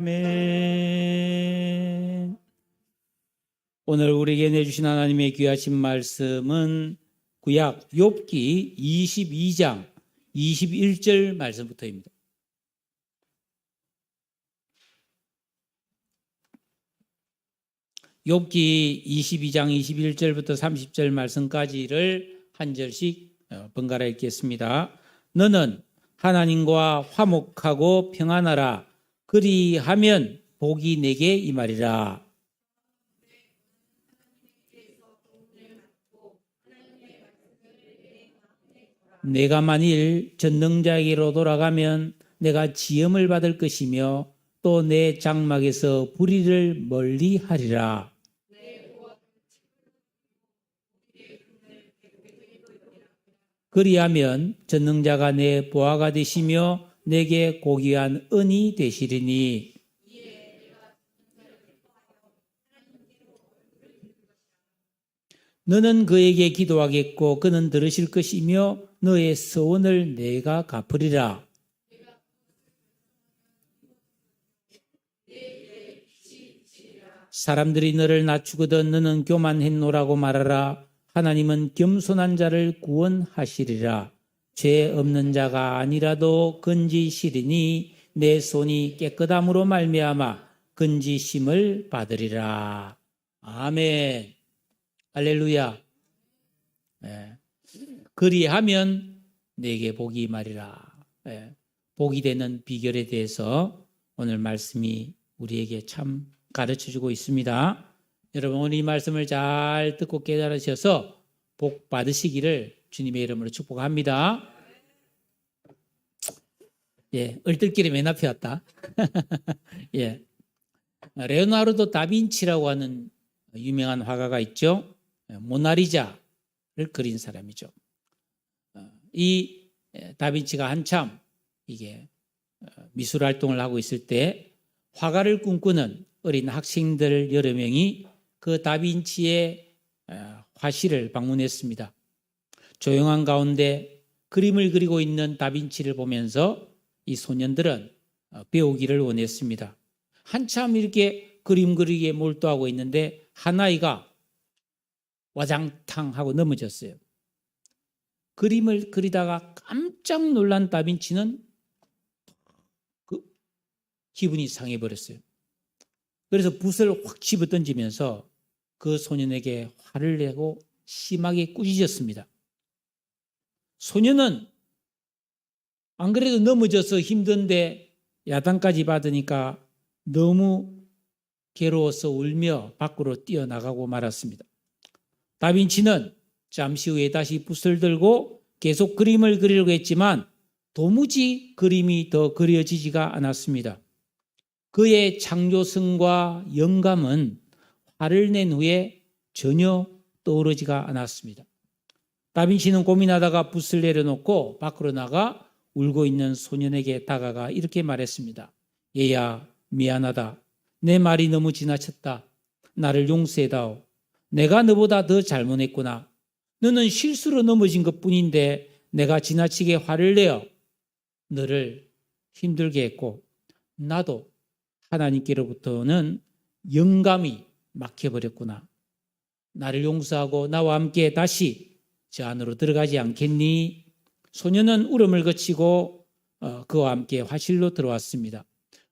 아멘. 오늘 우리에게 내주신 하나님의 귀하신 말씀은 구약 욥기 22장 21절 말씀부터입니다. 욥기 22장 21절부터 30절 말씀까지를 한 절씩 번갈아 읽겠습니다. 너는 하나님과 화목하고 평안하라. 그리하면 복이 내게 임하리라. 내가 만일 전능자에게로 돌아가면 내가 지음을 받을 것이며 또 내 장막에서 불의를 멀리하리라. 그리하면 전능자가 내 보화가 되시며 내게 고귀한 은이 되시리니 너는 그에게 기도하겠고 그는 들으실 것이며 너의 서원을 내가 갚으리라. 사람들이 너를 낮추거든 너는 교만했노라고 말하라. 하나님은 겸손한 자를 구원하시리라. 죄 없는 자가 아니라도 건지시리니 내 손이 깨끗함으로 말미암아 건지심을 받으리라. 아멘. 할렐루야. 네. 그리하면 내게 복이 임하리라. 네. 복이 되는 비결에 대해서 오늘 말씀이 우리에게 참 가르쳐주고 있습니다. 여러분 오늘 이 말씀을 잘 듣고 깨달으셔서 복 받으시기를 주님의 이름으로 축복합니다. 예, 얼떨결에 맨 앞에 왔다. 예, 레오나르도 다빈치라고 하는 유명한 화가가 있죠. 모나리자를 그린 사람이죠. 이 다빈치가 한참 이게 미술 활동을 하고 있을 때 화가를 꿈꾸는 어린 학생들 여러 명이 그 다빈치의 화실을 방문했습니다. 조용한 가운데 그림을 그리고 있는 다빈치를 보면서 이 소년들은 배우기를 원했습니다. 한참 이렇게 그림 그리기에 몰두하고 있는데 한 아이가 와장탕 하고 넘어졌어요. 그림을 그리다가 깜짝 놀란 다빈치는 기분이 상해버렸어요. 그래서 붓을 확 집어던지면서 그 소년에게 화를 내고 심하게 꾸짖었습니다. 소년은 안 그래도 넘어져서 힘든데 야단까지 받으니까 너무 괴로워서 울며 밖으로 뛰어나가고 말았습니다. 다빈치는 잠시 후에 다시 붓을 들고 계속 그림을 그리려고 했지만 도무지 그림이 더 그려지지가 않았습니다. 그의 창조성과 영감은 화를 낸 후에 전혀 떠오르지가 않았습니다. 다빈치는 고민하다가 붓을 내려놓고 밖으로 나가 울고 있는 소년에게 다가가 이렇게 말했습니다. 얘야, 미안하다. 내 말이 너무 지나쳤다. 나를 용서해다오. 내가 너보다 더 잘못했구나. 너는 실수로 넘어진 것뿐인데 내가 지나치게 화를 내어 너를 힘들게 했고 나도 하나님께로부터는 영감이 막혀버렸구나. 나를 용서하고 나와 함께 다시 저 안으로 들어가지 않겠니? 소년은 울음을 거치고 그와 함께 화실로 들어왔습니다.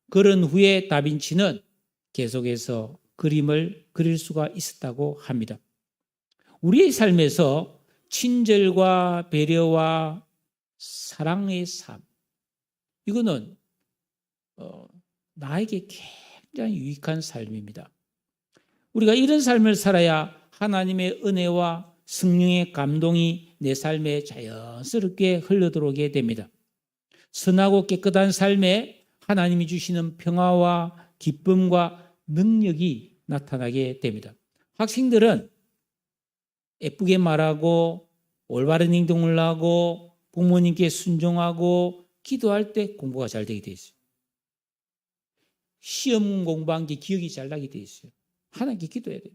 그런 후에 다빈치는 계속해서 그림을 그릴 수가 있었다고 합니다. 우리의 삶에서 친절과 배려와 사랑의 삶, 이거는 나에게 굉장히 유익한 삶입니다. 우리가 이런 삶을 살아야 하나님의 은혜와 성령의 감동이 내 삶에 자연스럽게 흘러들어오게 됩니다. 선하고 깨끗한 삶에 하나님이 주시는 평화와 기쁨과 능력이 나타나게 됩니다. 학생들은 예쁘게 말하고 올바른 행동을 하고 부모님께 순종하고 기도할 때 공부가 잘 되게 돼 있어요. 시험 공부한 게 기억이 잘 나게 돼 있어요. 하나님께 기도해야 돼요.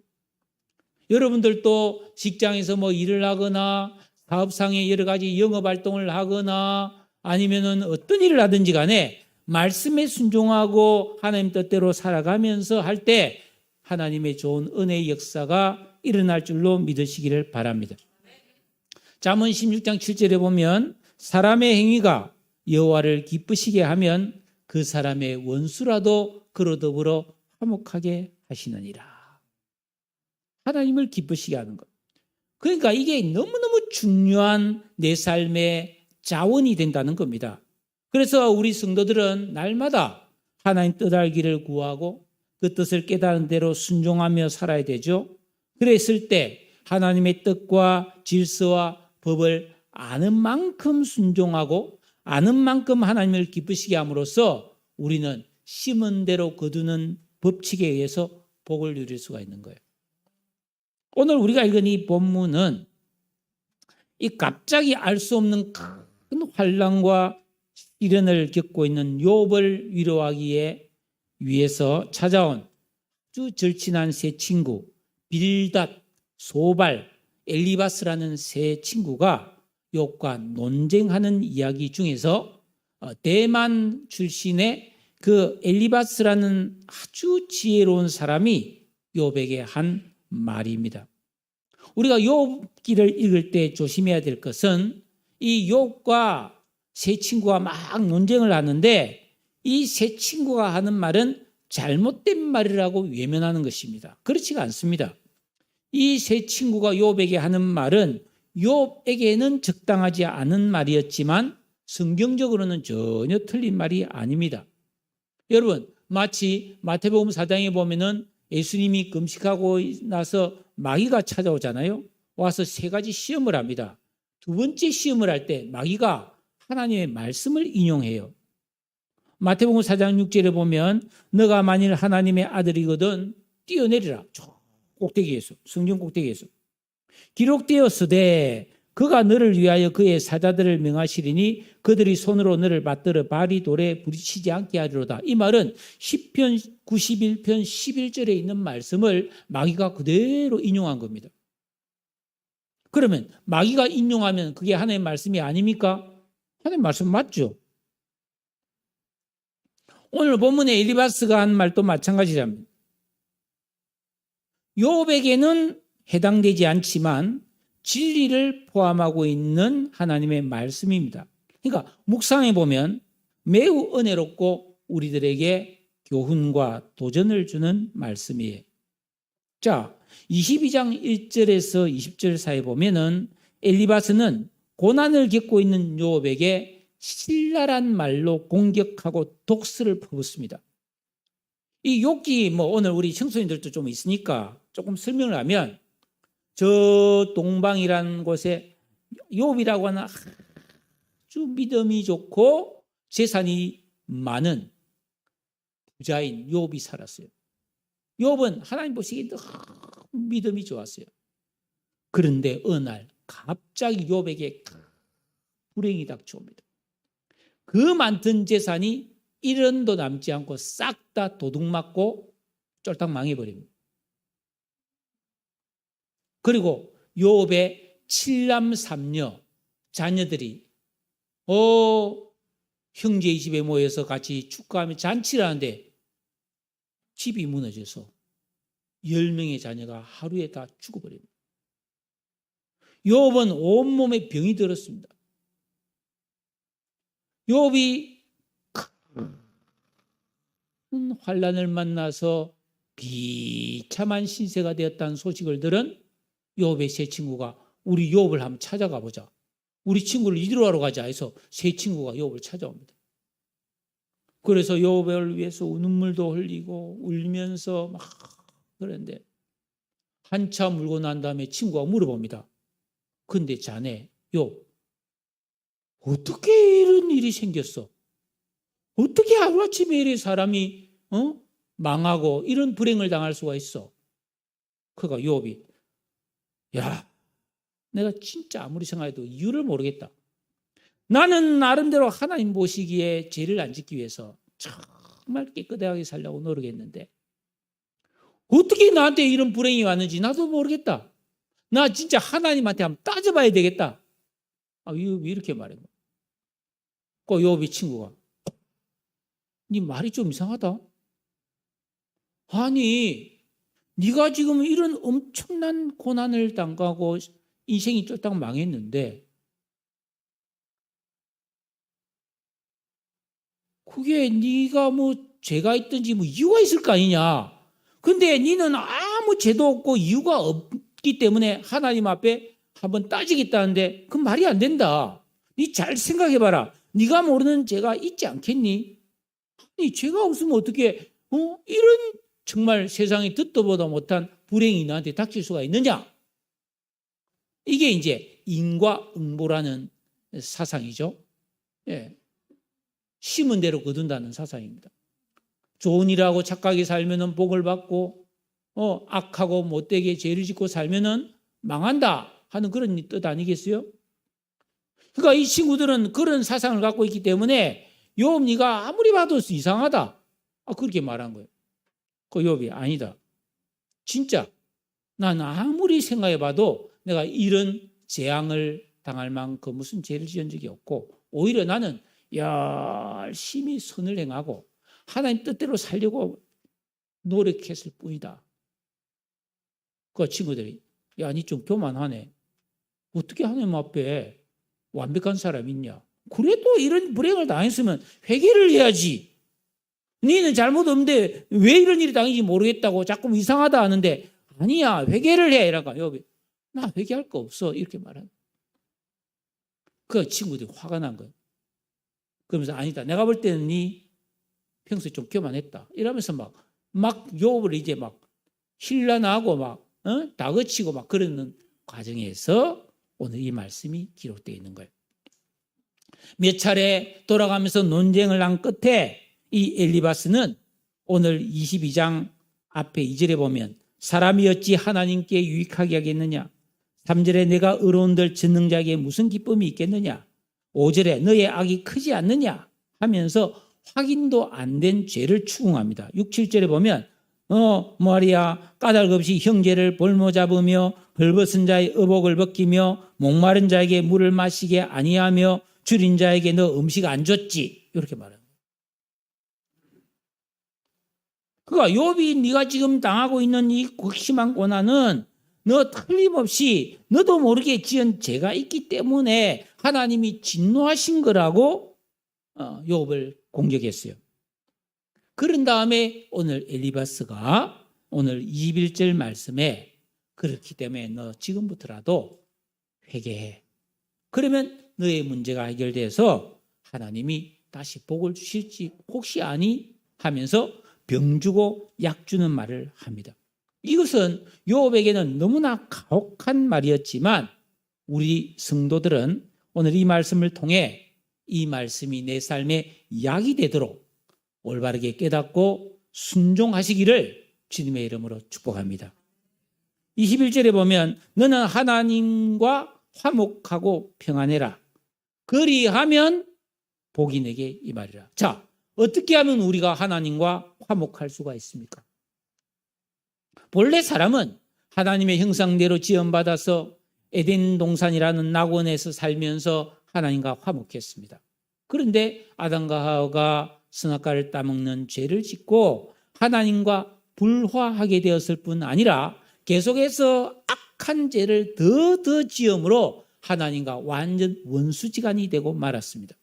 여러분들도 직장에서 뭐 일을 하거나 사업상의 여러 가지 영업 활동을 하거나 아니면은 어떤 일을 하든지 간에 말씀에 순종하고 하나님 뜻대로 살아가면서 할 때 하나님의 좋은 은혜의 역사가 일어날 줄로 믿으시기를 바랍니다. 잠언 16장 7절에 보면 사람의 행위가 여호와를 기쁘시게 하면 그 사람의 원수라도 그로 더불어 화목하게 하시느니라. 하나님을 기쁘시게 하는 것. 그러니까 이게 너무너무 중요한 내 삶의 자원이 된다는 겁니다. 그래서 우리 성도들은 날마다 하나님 뜻 알기를 구하고 그 뜻을 깨달은 대로 순종하며 살아야 되죠. 그랬을 때 하나님의 뜻과 질서와 법을 아는 만큼 순종하고 아는 만큼 하나님을 기쁘시게 함으로써 우리는 심은 대로 거두는 법칙에 의해서 복을 누릴 수가 있는 거예요. 오늘 우리가 읽은 이 본문은 이 갑자기 알 수 없는 큰 환난과 시련을 겪고 있는 욥을 위로하기 위해서 찾아온 아주 절친한 세 친구 빌닷, 소발, 엘리바스라는 세 친구가 욥과 논쟁하는 이야기 중에서 대만 출신의 그 엘리바스라는 아주 지혜로운 사람이 욥에게 한 말입니다. 우리가 욥기를 읽을 때 조심해야 될 것은 이 욥과 세 친구가 막 논쟁을 하는데 이 세 친구가 하는 말은 잘못된 말이라고 외면하는 것입니다. 그렇지가 않습니다. 이 세 친구가 욥에게 하는 말은 욥에게는 적당하지 않은 말이었지만 성경적으로는 전혀 틀린 말이 아닙니다. 여러분, 마치 마태복음 4장에 보면은 예수님이 금식하고 나서 마귀가 찾아오잖아요. 와서 세 가지 시험을 합니다. 두 번째 시험을 할 때 마귀가 하나님의 말씀을 인용해요. 마태복음 4장 6절에 보면 너가 만일 하나님의 아들이거든 뛰어내리라. 저 꼭대기에서, 성경 꼭대기에서. 기록되었으되 그가 너를 위하여 그의 사자들을 명하시리니 그들이 손으로 너를 받들어 발이 돌에 부딪히지 않게 하리로다. 이 말은 시편 91편 11절에 있는 말씀을 마귀가 그대로 인용한 겁니다. 그러면 마귀가 인용하면 그게 하나님의 말씀이 아닙니까? 하나님의 말씀 맞죠? 오늘 본문에 엘리바스가 한 말도 마찬가지랍니다. 욥에게는 해당되지 않지만 진리를 포함하고 있는 하나님의 말씀입니다. 그러니까 묵상해 보면 매우 은혜롭고 우리들에게 교훈과 도전을 주는 말씀이에요. 자, 22장 1절에서 20절 사이에 보면은 엘리바스는 고난을 겪고 있는 욥에게 신랄한 말로 공격하고 독설을 퍼붓습니다. 이 욥기 오늘 우리 청소년들도 좀 있으니까 조금 설명을 하면 저 동방이라는 곳에 욥이라고 하는 아주 믿음이 좋고 재산이 많은 부자인 욥이 살았어요. 욥은 하나님 보시기에 너무 믿음이 좋았어요. 그런데 어느 날 갑자기 욥에게 불행이 닥쳐옵니다. 그 많던 재산이 1원도 남지 않고 싹 다 도둑맞고 쫄딱 망해버립니다. 그리고 욥의 7남 3녀 자녀들이 형제의 집에 모여서 같이 축가하며 잔치를 하는데 집이 무너져서 10명의 자녀가 하루에 다 죽어버립니다. 욥은 온몸에 병이 들었습니다. 욥이 큰 환난을 만나서 비참한 신세가 되었다는 소식을 들은 욥의 세 친구가 우리 욥을 한번 찾아가 보자. 우리 친구를 이리로 가자 해서 세 친구가 욥을 찾아옵니다. 그래서 욥을 위해서 눈물도 흘리고 울면서 막 그랬는데 한참 울고 난 다음에 친구가 물어봅니다. 근데 자네 욥 어떻게 이런 일이 생겼어? 어떻게 하루아침에 이래 사람이 망하고 이런 불행을 당할 수가 있어? 그가 욥이 야, 내가 진짜 아무리 생각해도 이유를 모르겠다. 나는 나름대로 하나님 보시기에 죄를 안 짓기 위해서 정말 깨끗하게 살려고 노력했는데 어떻게 나한테 이런 불행이 왔는지 나도 모르겠다. 나 진짜 하나님한테 한번 따져봐야 되겠다. 왜 이렇게 말해? 그 욥의 친구가 네 말이 좀 이상하다. 아니, 네가 지금 이런 엄청난 고난을 당하고 인생이 쫄딱 망했는데 그게 네가 뭐 죄가 있든지 뭐 이유가 있을 거 아니냐. 근데 네는 아무 죄도 없고 이유가 없기 때문에 하나님 앞에 한번 따지겠다는데 그 말이 안 된다. 네 잘 생각해봐라. 네가 모르는 죄가 있지 않겠니? 아니, 죄가 없으면 어떻게 이런 정말 세상에 듣도 보도 못한 불행이 나한테 닥칠 수가 있느냐? 이게 이제 인과응보라는 사상이죠. 예. 심은 대로 거둔다는 사상입니다. 좋은 일하고 착하게 살면은 복을 받고, 악하고 못되게 죄를 짓고 살면은 망한다 하는 그런 뜻 아니겠어요? 그러니까 이 친구들은 그런 사상을 갖고 있기 때문에 욥 네가 아무리 봐도 이상하다. 그렇게 말한 거예요. 그 욥이 아니다. 진짜 난 아무리 생각해봐도 내가 이런 재앙을 당할 만큼 무슨 죄를 지은 적이 없고 오히려 나는 열심히 선을 행하고 하나님 뜻대로 살려고 노력했을 뿐이다. 그 친구들이 야, 니 좀 교만하네. 어떻게 하나님 앞에 완벽한 사람이 있냐. 그래도 이런 불행을 당했으면 회개를 해야지. 너는 잘못 없는데 왜 이런 일이 당했는지 모르겠다고 자꾸 이상하다 하는데 아니야, 회개를 해. 이러니까 욥이 나 회개할 거 없어. 이렇게 말하는. 그 친구들이 화가 난 거예요. 그러면서 아니다. 내가 볼 때는 네 평소에 좀 교만했다. 이러면서 막 욥을 이제 막 힐난하고 막 다그치고 막 그러는 과정에서 오늘 이 말씀이 기록되어 있는 거예요. 몇 차례 돌아가면서 논쟁을 한 끝에 이 엘리바스는 오늘 22장 앞에 2절에 보면 사람이 어찌 하나님께 유익하게 하겠느냐. 3절에 내가 의로운들 전능자에게 무슨 기쁨이 있겠느냐. 5절에 너의 악이 크지 않느냐 하면서 확인도 안 된 죄를 추궁합니다. 6, 7절에 보면 말이야 까닭 없이 형제를 볼모 잡으며 헐벗은 자의 의복을 벗기며 목마른 자에게 물을 마시게 아니하며 줄인 자에게 너 음식 안 줬지. 이렇게 말합니다. 그러니까 욥이 네가 지금 당하고 있는 이 극심한 고난은 너 틀림없이 너도 모르게 지은 죄가 있기 때문에 하나님이 진노하신 거라고 욥을 공격했어요. 그런 다음에 오늘 엘리바스가 오늘 21절 말씀에 그렇기 때문에 너 지금부터라도 회개해. 그러면 너의 문제가 해결돼서 하나님이 다시 복을 주실지 혹시 아니 하면서 병 주고 약 주는 말을 합니다. 이것은 욥에게는 너무나 가혹한 말이었지만 우리 성도들은 오늘 이 말씀을 통해 이 말씀이 내 삶에 약이 되도록 올바르게 깨닫고 순종하시기를 주님의 이름으로 축복합니다. 21절에 보면 너는 하나님과 화목하고 평안해라. 그리하면 복이 내게 임하리라. 자, 어떻게 하면 우리가 하나님과 화목할 수가 있습니까? 본래 사람은 하나님의 형상대로 지음받아서 에덴 동산이라는 낙원에서 살면서 하나님과 화목했습니다. 그런데 아담과 하와가 선악과를 따먹는 죄를 짓고 하나님과 불화하게 되었을 뿐 아니라 계속해서 악한 죄를 더 지음으로 하나님과 완전 원수지간이 되고 말았습니다.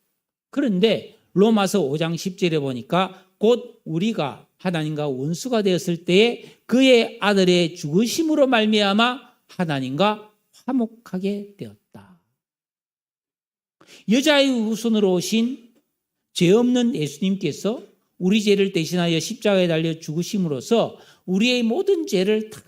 그런데 로마서 5장 10절에 보니까 곧 우리가 하나님과 원수가 되었을 때에 그의 아들의 죽으심으로 말미암아 하나님과 화목하게 되었다. 여자의 후손으로 오신 죄 없는 예수님께서 우리 죄를 대신하여 십자가에 달려 죽으심으로써 우리의 모든 죄를 다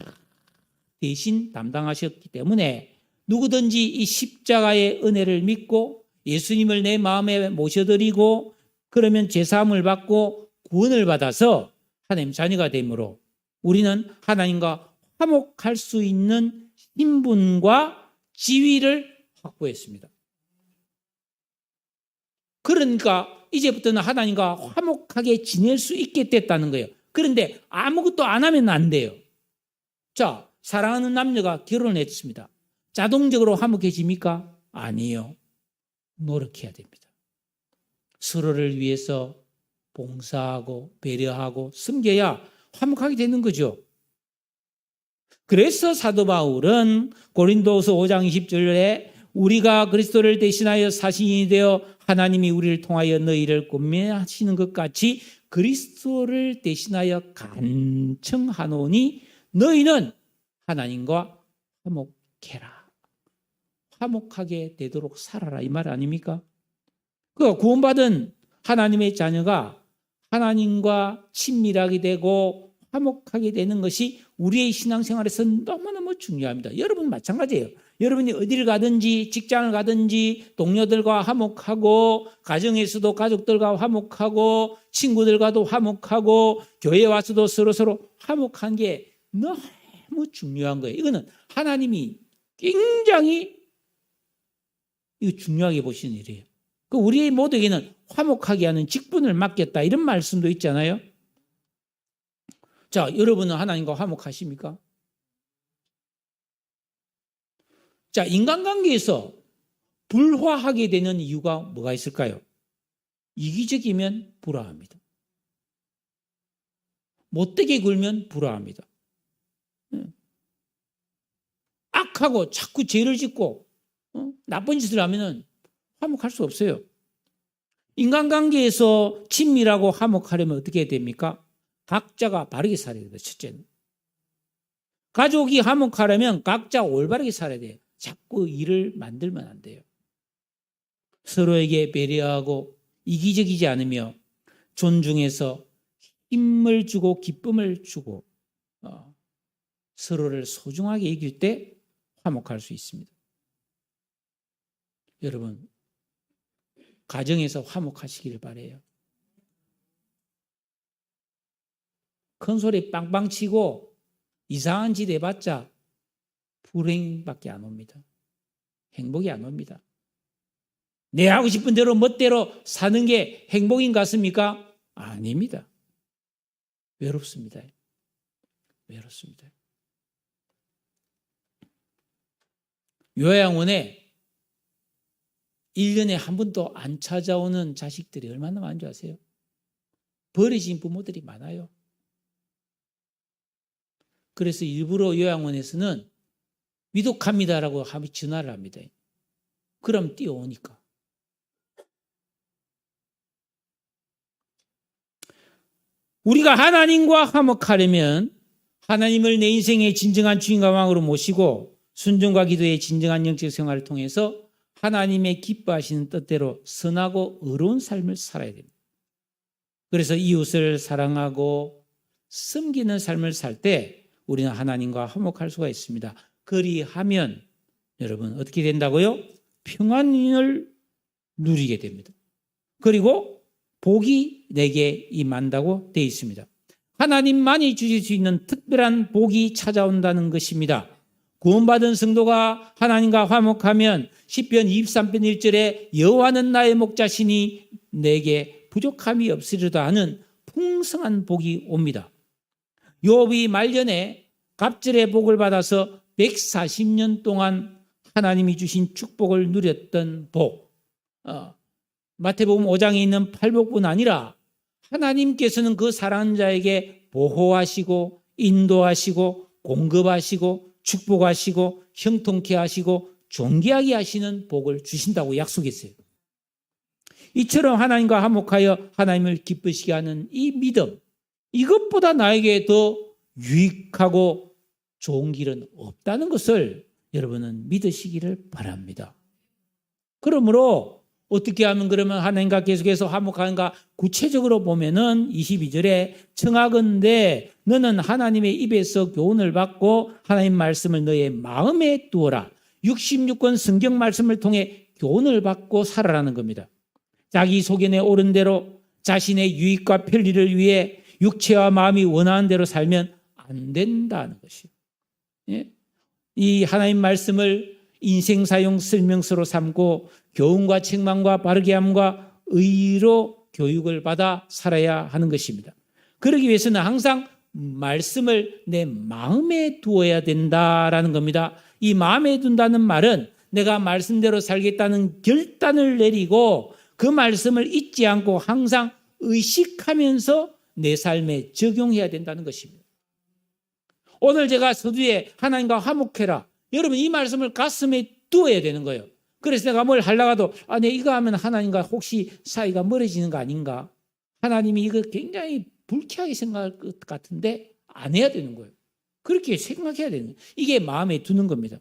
대신 담당하셨기 때문에 누구든지 이 십자가의 은혜를 믿고 예수님을 내 마음에 모셔드리고 그러면 죄사함을 받고 구원을 받아서 하나님 자녀가 되므로 우리는 하나님과 화목할 수 있는 신분과 지위를 확보했습니다. 그러니까 이제부터는 하나님과 화목하게 지낼 수 있게 됐다는 거예요. 그런데 아무것도 안 하면 안 돼요. 자, 사랑하는 남녀가 결혼했습니다. 자동적으로 화목해집니까? 아니에요. 노력해야 됩니다. 서로를 위해서 봉사하고 배려하고 섬겨야 화목하게 되는 거죠. 그래서 사도 바울은 고린도서 5장 20절에 우리가 그리스도를 대신하여 사신이 되어 하나님이 우리를 통하여 너희를 권면하시는 것 같이 그리스도를 대신하여 간청하노니 너희는 하나님과 화목해라. 화목하게 되도록 살아라. 이 말 아닙니까? 그 구원받은 하나님의 자녀가 하나님과 친밀하게 되고 화목하게 되는 것이 우리의 신앙생활에서 너무너무 중요합니다. 여러분 마찬가지예요. 여러분이 어디를 가든지 직장을 가든지 동료들과 화목하고 가정에서도 가족들과 화목하고 친구들과도 화목하고 교회에 와서도 서로 화목한 게 너무 중요한 거예요. 이거는 하나님이 굉장히 이거 중요하게 보시는 일이에요. 그 우리 모두에게는 화목하게 하는 직분을 맡겼다 이런 말씀도 있잖아요. 자, 여러분은 하나님과 화목하십니까? 자, 인간관계에서 불화하게 되는 이유가 뭐가 있을까요? 이기적이면 불화합니다. 못되게 굴면 불화합니다. 악하고 자꾸 죄를 짓고 나쁜 짓을 하면 화목할 수 없어요. 인간관계에서 친밀하고 화목하려면 어떻게 됩니까? 각자가 바르게 살아야 돼요. 첫째는. 가족이 화목하려면 각자 올바르게 살아야 돼요. 자꾸 일을 만들면 안 돼요. 서로에게 배려하고 이기적이지 않으며 존중해서 힘을 주고 기쁨을 주고 서로를 소중하게 여길 때 화목할 수 있습니다. 여러분, 가정에서 화목하시기를 바라요. 큰 소리 빵빵 치고 이상한 짓 해봤자 불행밖에 안 옵니다. 행복이 안 옵니다. 내 하고 싶은 대로 멋대로 사는 게 행복인 것 같습니까? 아닙니다. 외롭습니다. 외롭습니다. 요양원에 1년에 한 번도 안 찾아오는 자식들이 얼마나 많은 줄 아세요? 버리신 부모들이 많아요. 그래서 일부러 요양원에서는 위독합니다라고 전화를 합니다. 그럼 뛰어오니까. 우리가 하나님과 화목하려면 하나님을 내 인생의 진정한 주인과 왕으로 모시고 순종과 기도의 진정한 영적 생활을 통해서 하나님의 기뻐하시는 뜻대로 선하고 의로운 삶을 살아야 됩니다. 그래서 이웃을 사랑하고 섬기는 삶을 살 때 우리는 하나님과 화목할 수가 있습니다. 그리하면 여러분 어떻게 된다고요? 평안을 누리게 됩니다. 그리고 복이 내게 임한다고 되어 있습니다. 하나님만이 주실 수 있는 특별한 복이 찾아온다는 것입니다. 구원받은 성도가 하나님과 화목하면 시편 23편 1절에 여호와는 나의 목자시니 내게 부족함이 없으리로다 하는 풍성한 복이 옵니다. 욥이 말년에 갑절의 복을 받아서 140년 동안 하나님이 주신 축복을 누렸던 복. 마태복음 5장에 있는 팔복뿐 아니라 하나님께서는 그 사랑하는 자에게 보호하시고 인도하시고 공급하시고 축복하시고 형통케 하시고 존귀하게 하시는 복을 주신다고 약속했어요. 이처럼 하나님과 화목하여 하나님을 기쁘시게 하는 이 믿음, 이것보다 나에게 더 유익하고 좋은 길은 없다는 것을 여러분은 믿으시기를 바랍니다. 그러므로 어떻게 하면 그러면 하나님과 계속해서 화목하는가? 구체적으로 보면은 22절에 청하건대 너는 하나님의 입에서 교훈을 받고 하나님 말씀을 너의 마음에 두어라. 66권 성경 말씀을 통해 교훈을 받고 살아라는 겁니다. 자기 소견에 옳은 대로 자신의 유익과 편리를 위해 육체와 마음이 원하는 대로 살면 안 된다는 것이에요. 예? 이 하나님 말씀을 인생 사용 설명서로 삼고 교훈과 책망과 바르게 함과 의로 교육을 받아 살아야 하는 것입니다. 그러기 위해서는 항상 말씀을 내 마음에 두어야 된다라는 겁니다. 이 마음에 둔다는 말은 내가 말씀대로 살겠다는 결단을 내리고 그 말씀을 잊지 않고 항상 의식하면서 내 삶에 적용해야 된다는 것입니다. 오늘 제가 서두에 하나님과 화목해라. 여러분 이 말씀을 가슴에 두어야 되는 거예요. 그래서 내가 뭘 하려가도 내가 이거 하면 하나님과 혹시 사이가 멀어지는 거 아닌가? 하나님이 이거 굉장히 불쾌하게 생각할 것 같은데 안 해야 되는 거예요. 그렇게 생각해야 되는 거예요. 이게 마음에 두는 겁니다.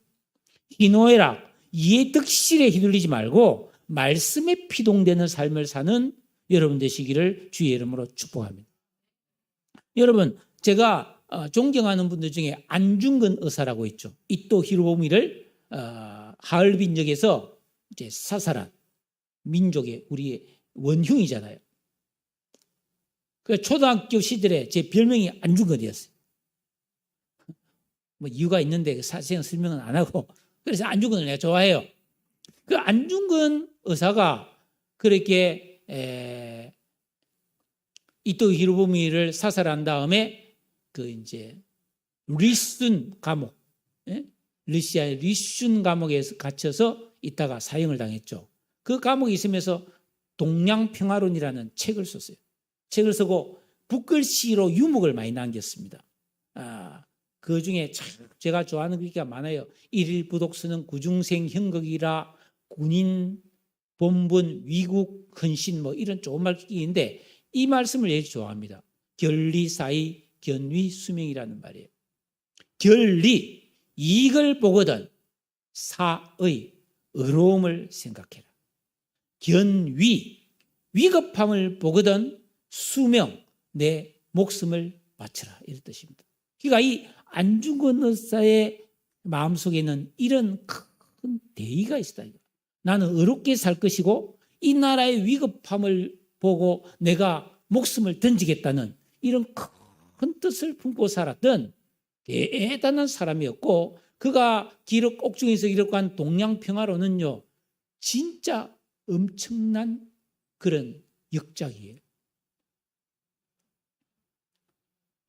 희노애락, 이해 득실에 휘둘리지 말고 말씀에 피동되는 삶을 사는 여러분 되시기를 주의 이름으로 축복합니다. 여러분 제가 존경하는 분들 중에 안중근 의사라고 있죠. 이토 히로부미를 하얼빈역에서 이제 사살한 민족의 우리의 원흉이잖아요. 그 초등학교 시절에 제 별명이 안중근이었어요. 뭐 이유가 있는데 사실은 설명은 안 하고 그래서 안중근을 내가 좋아해요. 그 안중근 의사가 그렇게 이토 히로부미를 사살한 다음에 그 이제 리순 감옥, 러시아의 리순 감옥에서 갇혀서 있다가 사형을 당했죠. 그 감옥에 있으면서 동양평화론이라는 책을 썼어요. 책을 쓰고 붓글씨로 유목을 많이 남겼습니다. 그 중에 제가 좋아하는 글귀가 많아요. 일일 부독서는 구중생 형극이라 군인 본분 위국 헌신 뭐 이런 좋은 말인데 이 말씀을 제일 좋아합니다. 결리사의 견위수명이라는 말이에요. 결리 이익을 보거든 사의 의로움을 생각해라. 견위 위급함을 보거든 수명 내 목숨을 바쳐라 이런 뜻입니다. 그러니까 이 안중근 의사의 마음속에는 이런 큰 대의가 있다. 나는 의롭게 살 것이고 이 나라의 위급함을 보고 내가 목숨을 던지겠다는 이런 큰 뜻을 품고 살았던 대단한 사람이었고 그가 기록 옥중에서 기록한 동양평화론은요 진짜 엄청난 그런 역작이에요.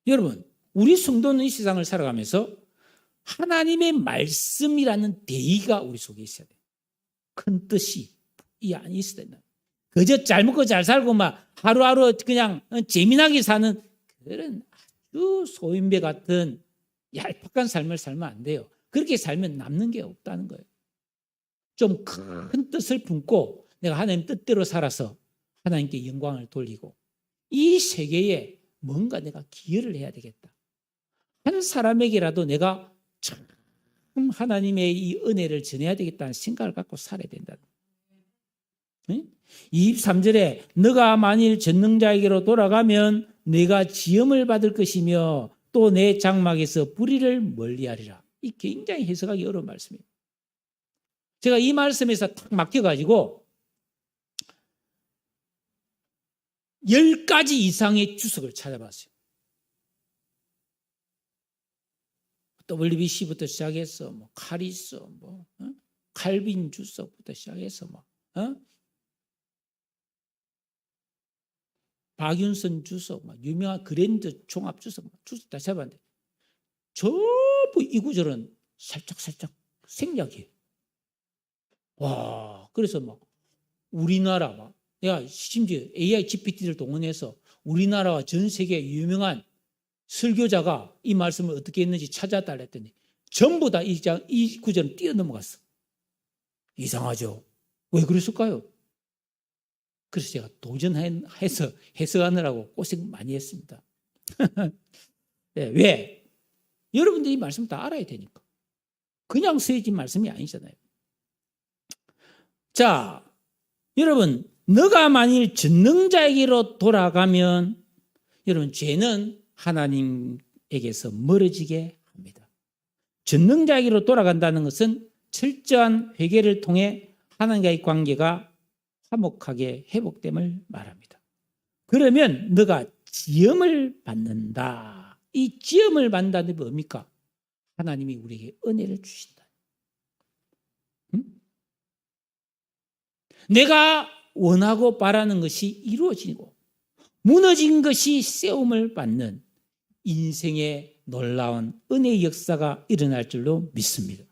여러분 우리 성도는 이 세상을 살아가면서 하나님의 말씀이라는 대의가 우리 속에 있어야 돼요. 큰 뜻이 이 안에 있어야 된다. 그저 잘 먹고 잘 살고 막 하루하루 그냥 재미나게 사는 그런 아주 소인배 같은 얄팍한 삶을 살면 안 돼요. 그렇게 살면 남는 게 없다는 거예요. 좀 큰 뜻을 품고 내가 하나님 뜻대로 살아서 하나님께 영광을 돌리고 이 세계에 뭔가 내가 기여를 해야 되겠다. 한 사람에게라도 내가 참 하나님의 이 은혜를 전해야 되겠다는 생각을 갖고 살아야 된다. 23절에 너가 만일 전능자에게로 돌아가면 네가 지음을 받을 것이며 또 내 장막에서 불의를 멀리하리라. 이 굉장히 해석하기 어려운 말씀이에요. 제가 이 말씀에서 탁 막혀가지고 10가지 이상의 주석을 찾아봤어요. WBC부터 시작해서 뭐 카리스, 칼빈 주석부터 시작해서 박윤선 주석, 유명한 그랜드 종합 주석 다 잡았는데 전부 이 구절은 살짝 생략해요. 와, 그래서 우리나라 내가 심지어 AI GPT를 동원해서 우리나라와 전 세계 유명한 설교자가 이 말씀을 어떻게 했는지 찾아달라 했더니 전부 다 이 구절은 뛰어넘어갔어. 이상하죠? 왜 그랬을까요? 그래서 제가 도전해서 해석하느라고 고생 많이 했습니다. 네, 왜? 여러분들이 이 말씀 다 알아야 되니까. 그냥 쓰여진 말씀이 아니잖아요. 자, 여러분, 너가 만일 전능자에게로 돌아가면 여러분 죄는 하나님에게서 멀어지게 합니다. 전능자에게로 돌아간다는 것은 철저한 회개를 통해 하나님과의 관계가 화목하게 회복됨을 말합니다. 그러면 너가 지음을 받는다. 이 지음을 받는다는 게 뭡니까? 하나님이 우리에게 은혜를 주신다. 내가 원하고 바라는 것이 이루어지고 무너진 것이 세움을 받는 인생의 놀라운 은혜의 역사가 일어날 줄로 믿습니다.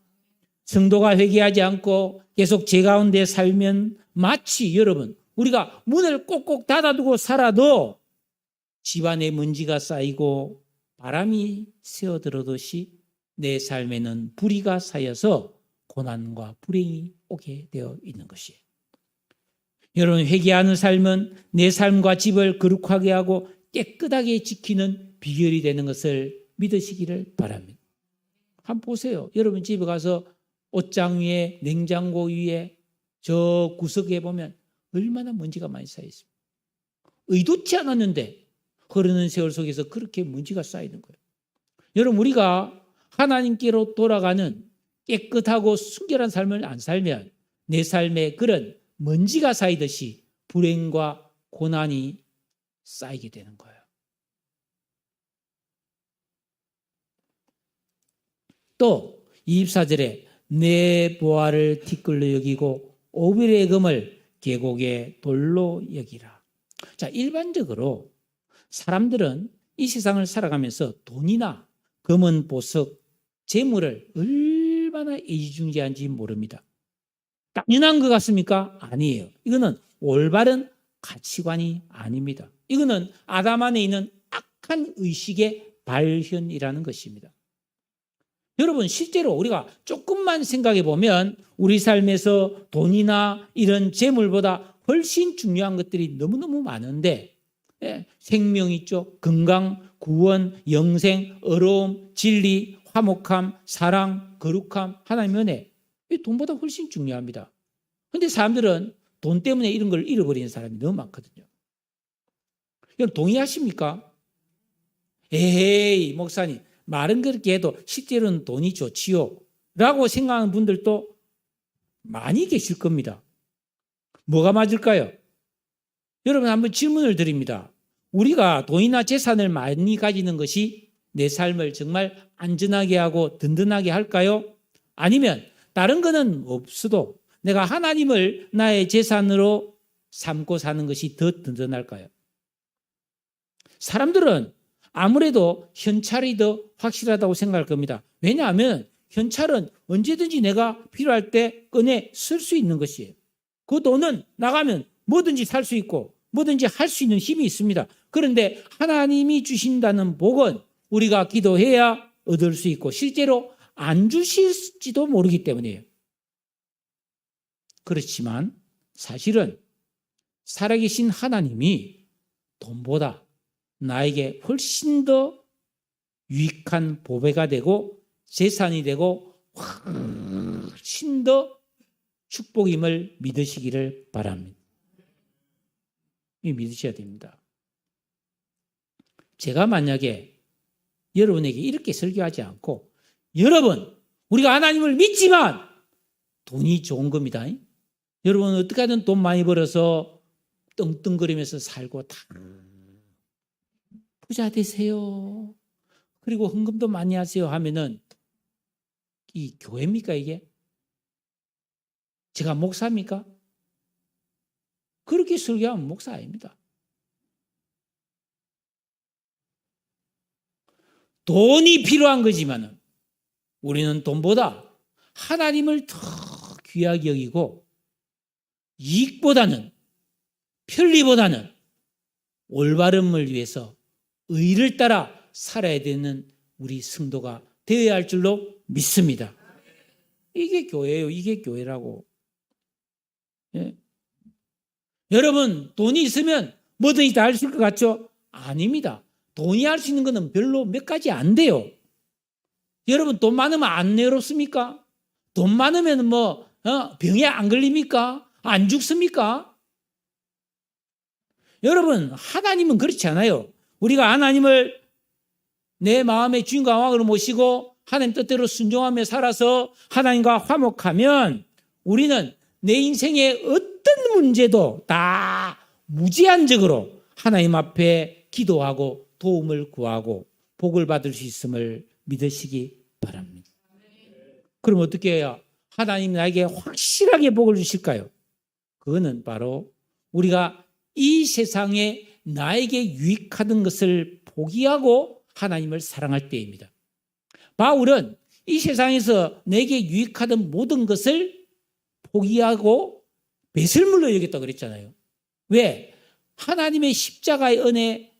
성도가 회개하지 않고 계속 죄 가운데 살면 마치 여러분 우리가 문을 꼭꼭 닫아두고 살아도 집안에 먼지가 쌓이고 바람이 새어들어듯이 내 삶에는 불의가 쌓여서 고난과 불행이 오게 되어 있는 것이에요. 여러분, 회개하는 삶은 내 삶과 집을 거룩하게 하고 깨끗하게 지키는 비결이 되는 것을 믿으시기를 바랍니다. 한번 보세요. 여러분 집에 가서 옷장 위에, 냉장고 위에, 저 구석에 보면 얼마나 먼지가 많이 쌓여 있습니다. 의도치 않았는데 흐르는 세월 속에서 그렇게 먼지가 쌓이는 거예요. 여러분, 우리가 하나님께로 돌아가는 깨끗하고 순결한 삶을 안 살면 내 삶에 그런 먼지가 쌓이듯이 불행과 고난이 쌓이게 되는 거예요. 또 24절에 내 보화를 티끌로 여기고 오빌의 금을 계곡의 돌로 여기라. 자, 일반적으로 사람들은 이 세상을 살아가면서 돈이나 금은 보석, 재물을 얼마나 애지중지한지 모릅니다. 당연한 것 같습니까? 아니에요. 이거는 올바른 가치관이 아닙니다. 이거는 아담 안에 있는 악한 의식의 발현이라는 것입니다. 여러분, 실제로 우리가 조금만 생각해 보면 우리 삶에서 돈이나 이런 재물보다 훨씬 중요한 것들이 너무너무 많은데, 생명 있죠. 건강, 구원, 영생, 의로움, 진리, 화목함, 사랑, 거룩함, 하나님의 은혜, 이 돈보다 훨씬 중요합니다. 그런데 사람들은 돈 때문에 이런 걸 잃어버리는 사람이 너무 많거든요. 여러분, 동의하십니까? 에이, 목사님, 말은 그렇게 해도 실제로는 돈이 좋지요 라고 생각하는 분들도 많이 계실 겁니다. 뭐가 맞을까요? 여러분, 한번 질문을 드립니다. 우리가 돈이나 재산을 많이 가지는 것이 내 삶을 정말 안전하게 하고 든든하게 할까요? 아니면 다른 거는 없어도 내가 하나님을 나의 재산으로 삼고 사는 것이 더 든든할까요? 사람들은 아무래도 현찰이 더 확실하다고 생각할 겁니다. 왜냐하면 현찰은 언제든지 내가 필요할 때 꺼내 쓸 수 있는 것이에요. 그 돈은 나가면 뭐든지 살 수 있고 뭐든지 할 수 있는 힘이 있습니다. 그런데 하나님이 주신다는 복은 우리가 기도해야 얻을 수 있고 실제로 안 주실지도 모르기 때문이에요. 그렇지만 사실은 살아계신 하나님이 돈보다 나에게 훨씬 더 유익한 보배가 되고 재산이 되고 훨씬 더 축복임을 믿으시기를 바랍니다. 믿으셔야 됩니다. 제가 만약에 여러분에게 이렇게 설교하지 않고 여러분, 우리가 하나님을 믿지만 돈이 좋은 겁니다. 여러분, 어떻게 하든 돈 많이 벌어서 떵떵거리면서 살고 다 부자 되세요. 그리고 헌금도 많이 하세요 하면은 이 교회입니까 이게? 제가 목사입니까? 그렇게 설교하면 목사 아닙니다. 돈이 필요한 거지만은 우리는 돈보다 하나님을 더 귀하게 여기고 이익보다는 편리보다는 올바름을 위해서 의를 따라 살아야 되는 우리 성도가 되어야 할 줄로 믿습니다. 이게 교회예요. 이게 교회라고. 예. 여러분, 돈이 있으면 뭐든지 다 할 수 있을 것 같죠? 아닙니다. 돈이 할 수 있는 것은 별로 몇 가지 안 돼요. 여러분, 돈 많으면 안 외롭습니까? 돈 많으면 병에 안 걸립니까? 안 죽습니까? 여러분, 하나님은 그렇지 않아요. 우리가 하나님을 내 마음의 주인과 왕으로 모시고 하나님 뜻대로 순종하며 살아서 하나님과 화목하면 우리는 내 인생의 어떤 문제도 다 무제한적으로 하나님 앞에 기도하고 도움을 구하고 복을 받을 수 있음을 믿으시기 바랍니다. 그럼 어떻게 해야 하나님 나에게 확실하게 복을 주실까요? 그거는 바로 우리가 이 세상에 나에게 유익하던 것을 포기하고 하나님을 사랑할 때입니다. 바울은 이 세상에서 내게 유익하던 모든 것을 포기하고 배설물로 여겼다고 그랬잖아요. 왜? 하나님의 십자가의 은혜,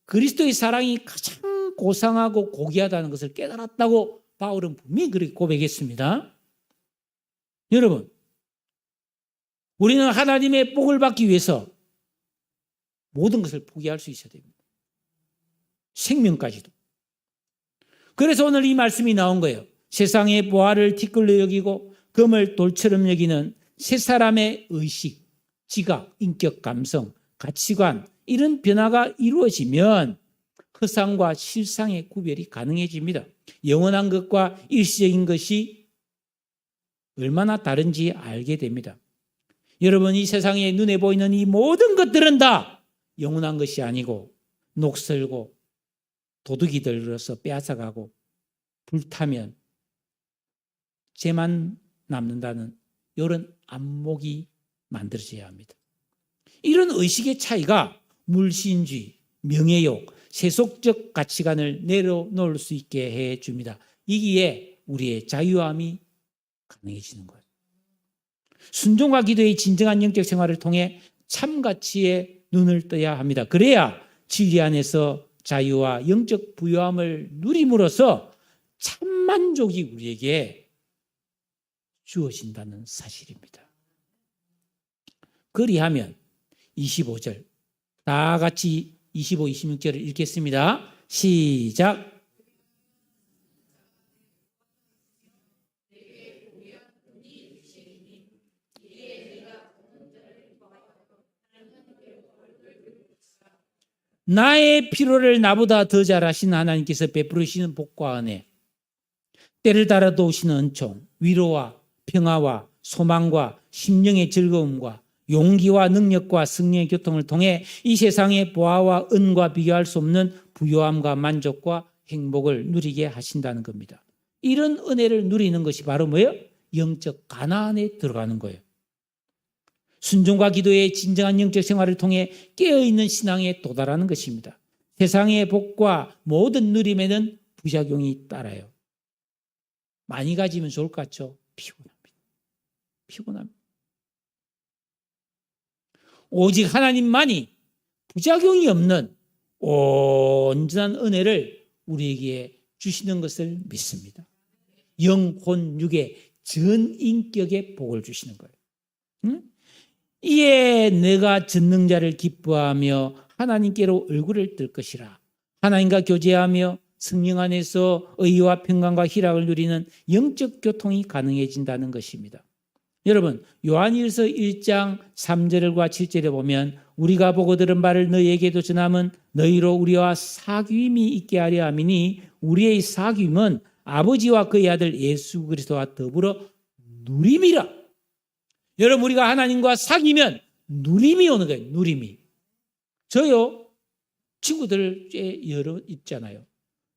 그리스도의 사랑이 가장 고상하고 고귀하다는 것을 깨달았다고 바울은 분명히 그렇게 고백했습니다. 여러분, 우리는 하나님의 복을 받기 위해서 모든 것을 포기할 수 있어야 됩니다. 생명까지도. 그래서 오늘 이 말씀이 나온 거예요. 세상의 보화를 티끌로 여기고 금을 돌처럼 여기는 세 사람의 의식, 지각, 인격, 감성, 가치관 이런 변화가 이루어지면 허상과 실상의 구별이 가능해집니다. 영원한 것과 일시적인 것이 얼마나 다른지 알게 됩니다. 여러분, 이 세상에 눈에 보이는 이 모든 것들은 다 영원한 것이 아니고 녹슬고 도둑이 들어서 빼앗아가고 불타면 죄만 남는다는 이런 안목이 만들어져야 합니다. 이런 의식의 차이가 물신주의, 명예욕, 세속적 가치관을 내려놓을 수 있게 해줍니다. 이기에 우리의 자유함이 가능해지는 거예요. 순종과 기도의 진정한 영적 생활을 통해 참 가치에 눈을 떠야 합니다. 그래야 진리 안에서 자유와 영적 부요함을 누림으로써 참 만족이 우리에게 주어진다는 사실입니다. 그리하면 25절 다 같이 25, 26절을 읽겠습니다. 시작. 나의 필요를 나보다 더 잘하시는 하나님께서 베푸시는 복과 은혜, 때를 따라 도우시는 은총, 위로와 평화와 소망과 심령의 즐거움과 용기와 능력과 승리의 교통을 통해 이 세상의 보화와 은과 비교할 수 없는 부요함과 만족과 행복을 누리게 하신다는 겁니다. 이런 은혜를 누리는 것이 바로 뭐예요? 영적 가나안에 들어가는 거예요. 순종과 기도의 진정한 영적 생활을 통해 깨어있는 신앙에 도달하는 것입니다. 세상의 복과 모든 누림에는 부작용이 따라요. 많이 가지면 좋을 것 같죠? 피곤합니다. 오직 하나님만이 부작용이 없는 온전한 은혜를 우리에게 주시는 것을 믿습니다. 영혼, 육의 전 인격의 복을 주시는 거예요. 응? 이에 내가 전능자를 기뻐하며 하나님께로 얼굴을 뜰 것이라. 하나님과 교제하며 성령 안에서 의와 평강과 희락을 누리는 영적 교통이 가능해진다는 것입니다. 여러분, 요한일서 1장 3절과 7절에 보면 우리가 보고 들은 바를 너희에게도 전함은 너희로 우리와 사귐이 있게 하려 함이니 우리의 사귐은 아버지와 그의 아들 예수 그리스도와 더불어 누림이라. 여러분, 우리가 하나님과 사귀면 누림이 오는 거예요. 누림이. 저요, 친구들 여러 있잖아요.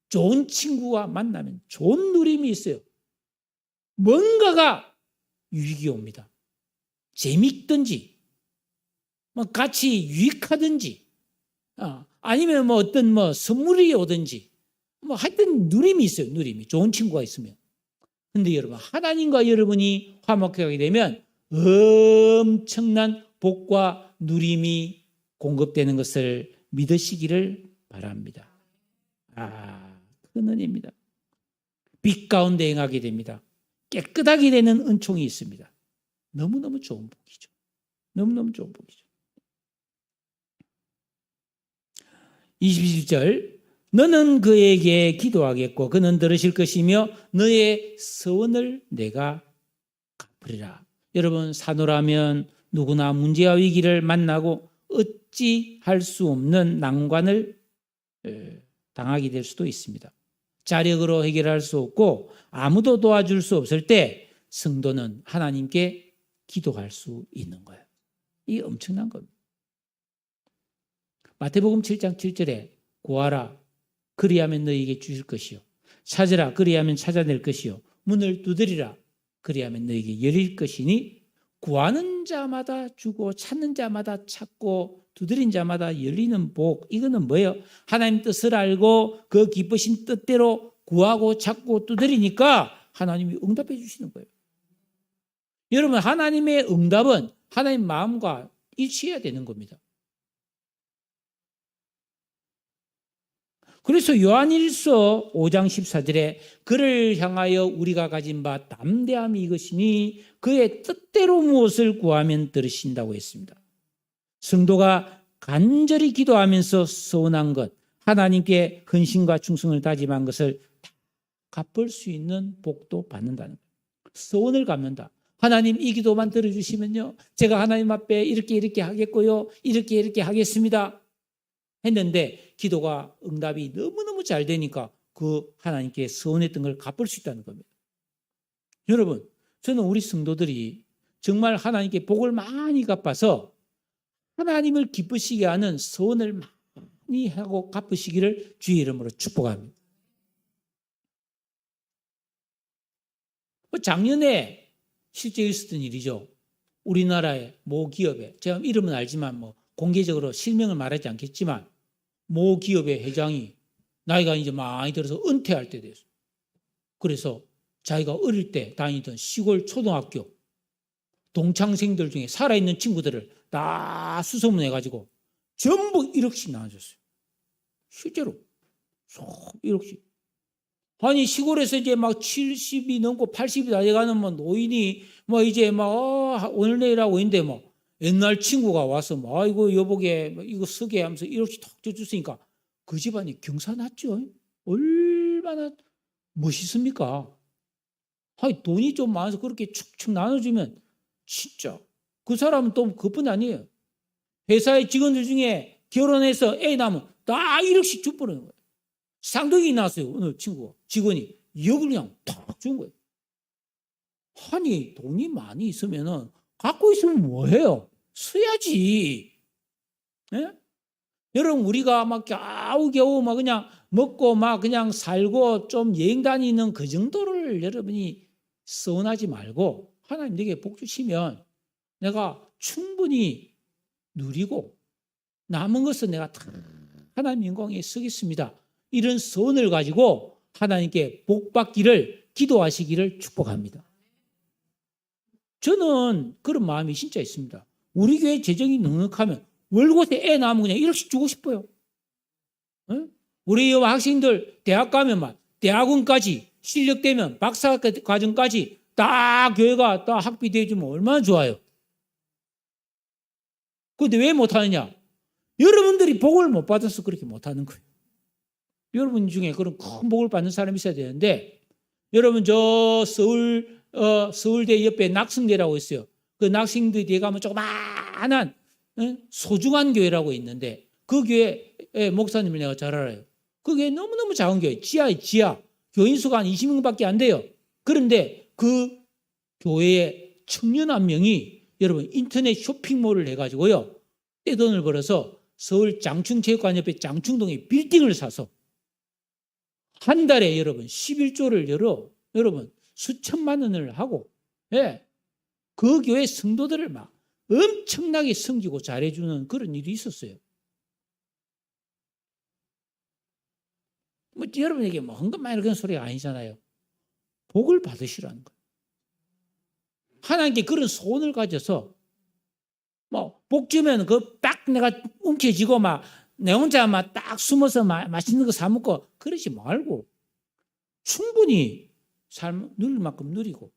좋은 친구와 만나면 좋은 누림이 있어요. 뭔가가 유익이 옵니다. 재밌든지, 같이 유익하든지, 아니면 어떤 선물이 오든지, 하여튼 누림이 있어요. 누림이. 좋은 친구가 있으면. 근데 여러분, 하나님과 여러분이 화목하게 되면 엄청난 복과 누림이 공급되는 것을 믿으시기를 바랍니다. 큰 은혜입니다. 빛 가운데 행하게 됩니다. 깨끗하게 되는 은총이 있습니다. 너무너무 좋은 복이죠. 너무너무 좋은 복이죠. 21절 너는 그에게 기도하겠고 그는 들으실 것이며 너의 서원을 내가 갚으리라. 여러분, 사노라면 누구나 문제와 위기를 만나고 어찌할 수 없는 난관을 당하게 될 수도 있습니다. 자력으로 해결할 수 없고 아무도 도와줄 수 없을 때 성도는 하나님께 기도할 수 있는 거예요. 이게 엄청난 겁니다. 마태복음 7장 7절에 구하라 그리하면 너희에게 주실 것이요 찾으라 그리하면 찾아낼 것이요 문을 두드리라 그리하면 너희에게 열릴 것이니 구하는 자마다 주고 찾는 자마다 찾고 두드린 자마다 열리는 복. 이거는 뭐예요? 하나님 뜻을 알고 그 기쁘신 뜻대로 구하고 찾고 두드리니까 하나님이 응답해 주시는 거예요. 여러분, 하나님의 응답은 하나님 마음과 일치해야 되는 겁니다. 그래서 요한일서 5장 14절에 그를 향하여 우리가 가진 바 담대함이 이것이니 그의 뜻대로 무엇을 구하면 들으신다고 했습니다. 성도가 간절히 기도하면서 서원한 것, 하나님께 헌신과 충성을 다짐한 것을 갚을 수 있는 복도 받는다는 거예요. 서원을 갚는다. 하나님 이 기도만 들어주시면요, 제가 하나님 앞에 이렇게 하겠고요, 이렇게 하겠습니다 했는데 기도가 응답이 너무너무 잘 되니까 그 하나님께 서원했던 걸 갚을 수 있다는 겁니다. 여러분, 저는 우리 성도들이 정말 하나님께 복을 많이 갚아서 하나님을 기쁘시게 하는 서원을 많이 하고 갚으시기를 주의 이름으로 축복합니다. 작년에 실제 있었던 일이죠. 우리나라의 모 기업에, 제가 이름은 알지만 공개적으로 실명을 말하지 않겠지만 모 기업의 회장이 나이가 이제 많이 들어서 은퇴할 때 됐어요. 그래서 자기가 어릴 때 다니던 시골 초등학교 동창생들 중에 살아있는 친구들을 다 수소문해가지고 전부 1억씩 나눠줬어요. 실제로 1억씩. 아니 시골에서 이제 막 70이 넘고 80이 다 돼가는 노인이 이제 오늘 내일 하고 있는데 옛날 친구가 와서 아이고 여보게 이거 쓰게 하면서 1억씩 탁 줘줬으니까 그 집안이 경사났죠. 얼마나 멋있습니까? 아니 돈이 좀 많아서 그렇게 축축 나눠주면 진짜 그 사람은 또 그뿐 아니에요. 회사의 직원들 중에 결혼해서 애 낳으면 다 1억씩 줘버리는 거예요. 쌍둥이 낳았어요. 어느 친구가 직원이 2억을 그냥 탁 준 거예요. 아니 돈이 많이 있으면은 갖고 있으면 뭐해요? 써야지. 예? 여러분 우리가 겨우겨우 그냥 먹고 그냥 살고 좀 여행 다니는 그 정도를 여러분이 서운하지 말고 하나님 내게 복 주시면 내가 충분히 누리고 남은 것은 내가 다 하나님 영광에 쓰겠습니다. 이런 소원을 가지고 하나님께 복 받기를 기도하시기를 축복합니다. 저는 그런 마음이 진짜 있습니다. 우리 교회 재정이 넉넉하면 월곶에 애 낳으면 그냥 1억씩 주고 싶어요. 응? 우리 학생들 대학 가면 대학원까지 실력되면 박사 과정까지 다 교회가 다 학비 대주면 얼마나 좋아요. 그런데 왜 못하느냐? 여러분들이 복을 못 받아서 그렇게 못하는 거예요. 여러분 중에 그런 큰 복을 받는 사람이 있어야 되는데 여러분 저 서울대 옆에 낙성대라고 있어요. 그 낙성대 뒤에 가면 조그마한 소중한 교회라고 있는데 그 교회 목사님을 내가 잘 알아요. 그 교회 너무너무 작은 교회, 지하. 교인 수가 한 20명밖에 안 돼요. 그런데 그 교회에 청년 한 명이 여러분 인터넷 쇼핑몰을 해가지고요. 떼돈을 벌어서 서울 장충체육관 옆에 장충동에 빌딩을 사서 한 달에 여러분 11조를 열어 여러분 수천만 원을 하고 그 교회 성도들을 엄청나게 섬기고 잘해주는 그런 일이 있었어요. 여러분에게 헌금만 이런 소리가 아니잖아요. 복을 받으시라는 거예요. 하나님께 그런 소원을 가져서 복 주면 딱 내가 움켜쥐고 내 혼자 딱 숨어서 맛있는 거 사 먹고 그러지 말고 충분히 삶 누릴 만큼 누리고